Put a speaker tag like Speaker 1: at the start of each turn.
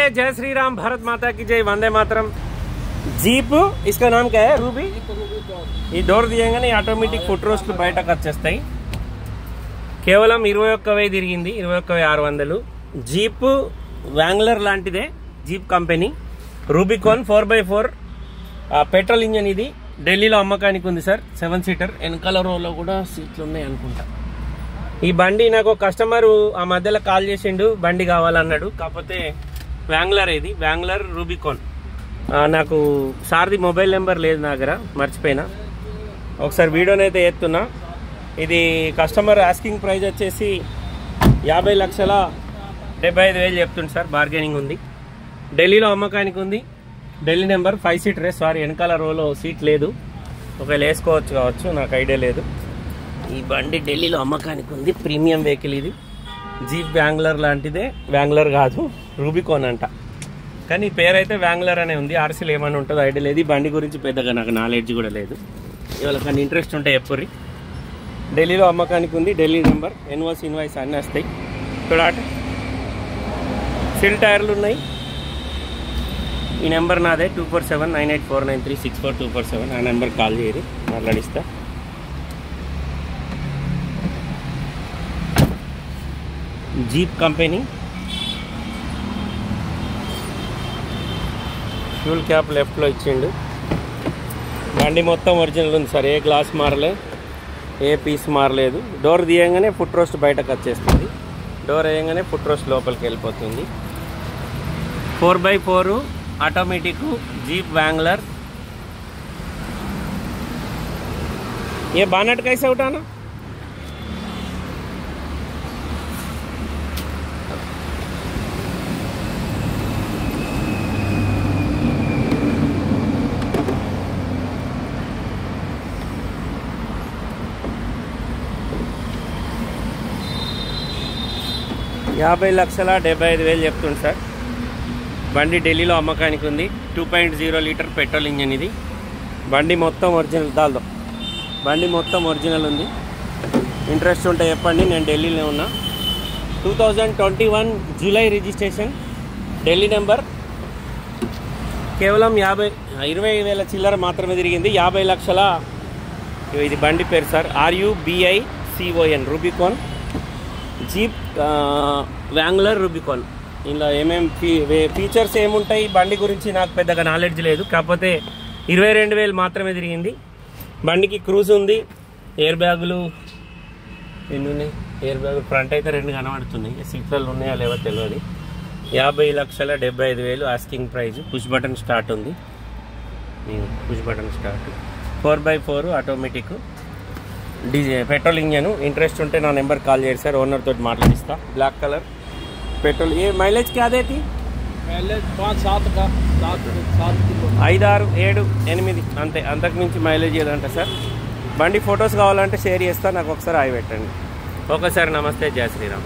Speaker 1: जय श्री राम, भारत माता की जय, वंदे मातरम। जीप इसका नाम क्या है? रूबी। ఈ డోర్ తీయంగానే ఆటోమేటిక్ ఫుట్ రోస్ట్లు బయటకు వచ్చేస్తాయి. కేవలం 21,000 తిరిగింది, 21,600. జీప్ వ్యాంగ్లర్ లాంటిదే, Jeep company. Rubicon 4x4 petrol engine. ఇది ఢిల్లీలో అమ్మకానికి ఉంది సార్. 7 సీటర్. వెనకాల రోలో కూడా సీట్లు ఉన్నాయి అనుకుంటా. ఈ బండి నాకు కస్టమర్ ఆ మధ్యలో కాల్ చేసిండు, బండి కావాలన్నాడు. కాకపోతే వ్యాంగ్లర్, ఇది వ్యాంగ్లర్ రూబికాన్. నాకు సార్ది మొబైల్ నెంబర్ లేదు నా దగ్గర, మర్చిపోయినా. ఒకసారి వీడియోనైతే ఎత్తున్నా. ఇది కస్టమర్ ఆస్కింగ్ ప్రైస్ వచ్చేసి 50,75,000 చెప్తుంది సార్. బార్గెనింగ్ ఉంది. ఢిల్లీలో అమ్మకానికి ఉంది. ఢిల్లీ నెంబర్ 5 సీటరే. సారీ, వెనకాల రోలో సీట్ లేదు. ఒకవేళ వేసుకోవచ్చు కావచ్చు, నాకు ఐడియా లేదు. ఈ బండి ఢిల్లీలో అమ్మకానికి ఉంది. ప్రీమియం వెహికల్ ఇది. జీప్ వ్యాంగ్లర్ లాంటిదే. వ్యాంగ్లర్ కాదు, రూబికాన్ అంట. కానీ పేరు అయితే వ్యాంగ్లర్ అనే ఉంది. ఆర్సీలు ఏమైనా ఉంటుందో ఐడియా లేదు. ఈ బండి గురించి పెద్దగా నాకు నాలెడ్జ్ కూడా లేదు. ఇవాళ కానీ ఇంట్రెస్ట్ ఉంటే ఎప్పురి. ఢిల్లీలో అమ్మకానికి ఉంది. ఢిల్లీ నెంబర్, ఇన్వాయిస్ అన్నీ వస్తాయి. చూడాట సిల్ టైర్లు ఉన్నాయి. ఈ నెంబర్ నాదే 247-9849364 247. ఆ నెంబర్ కాల్ చేయరు, మాట్లాడిస్తా. Jeep company. ఫ్యూల్ క్యాప్ లెఫ్ట్లో ఇచ్చిండు. బండి మొత్తం ఒరిజినల్ ఉంది సార్. ఏ గ్లాస్ మారలే, ఏ పీస్ మారలేదు. డోర్ తీయంగానే ఫుట్ రోస్ట్ బయటకు వచ్చేస్తుంది. డోర్ వేయంగానే ఫుట్ రోస్ట్ లోపలికి వెళ్ళిపోతుంది. 4x4 automatic jeep వ్యాంగ్లర్. ये बानट कैसे उठाना? $50,75,000 చెప్తుంది సార్. బండి ఢిల్లీలో అమ్మకానికి ఉంది. 2.0 లీటర్ పెట్రోల్ ఇంజన్ ఇది. బండి మొత్తం ఒరిజినల్. దాల్దో బండి మొత్తం ఒరిజినల్ ఉంది. ఇంట్రెస్ట్ ఉంటే చెప్పండి, నేను ఢిల్లీలో ఉన్నా. 2021 జూలై రిజిస్ట్రేషన్. ఢిల్లీ నెంబర్. కేవలం 20,000 చిల్లర మాత్రమే తిరిగింది. 50 లక్షల. ఇది బండి పేరు సార్, RUBICON రూబికాన్. జీప్ వ్యాంగ్లర్ రూబికాన్. ఇలా ఏమేమి ఫీచర్స్ ఏముంటాయి బండి గురించి నాకు పెద్దగా నాలెడ్జ్ లేదు. కాకపోతే 22,000 మాత్రమే తిరిగింది. బండికి క్రూజ్ ఉంది. ఎయిర్ బ్యాగులు ఎన్ని ఉన్నాయి? ఎయిర్ బ్యాగులు ఫ్రంట్ అయితే 2 కనబడుతున్నాయి. సీట్లలో ఉన్నాయా లేవో తెలియదు. 50,75,000 asking price. Push button start ఉంది. Push button start. 4x4 automatic petrol engine. Interest ఉంటే నా నెంబర్ కాల్ చేయండి సార్, ఓనర్ తోటి మాట్లాడిస్తా. Black colour petrol. ఏ మైలేజ్ క్యా దేతి?
Speaker 2: మైలేజ్ 5-7 का 7 किलो
Speaker 1: 5, 6, 7, 8 అంతే. అంతకు మించి మైలేజ్ ఏదంట సార్. బండి ఫొటోస్ కావాలంటే షేర్ చేస్తా, నాకు ఒకసారి ఆగి పెట్టండి. ఓకే సార్, నమస్తే, జై శ్రీరామ్.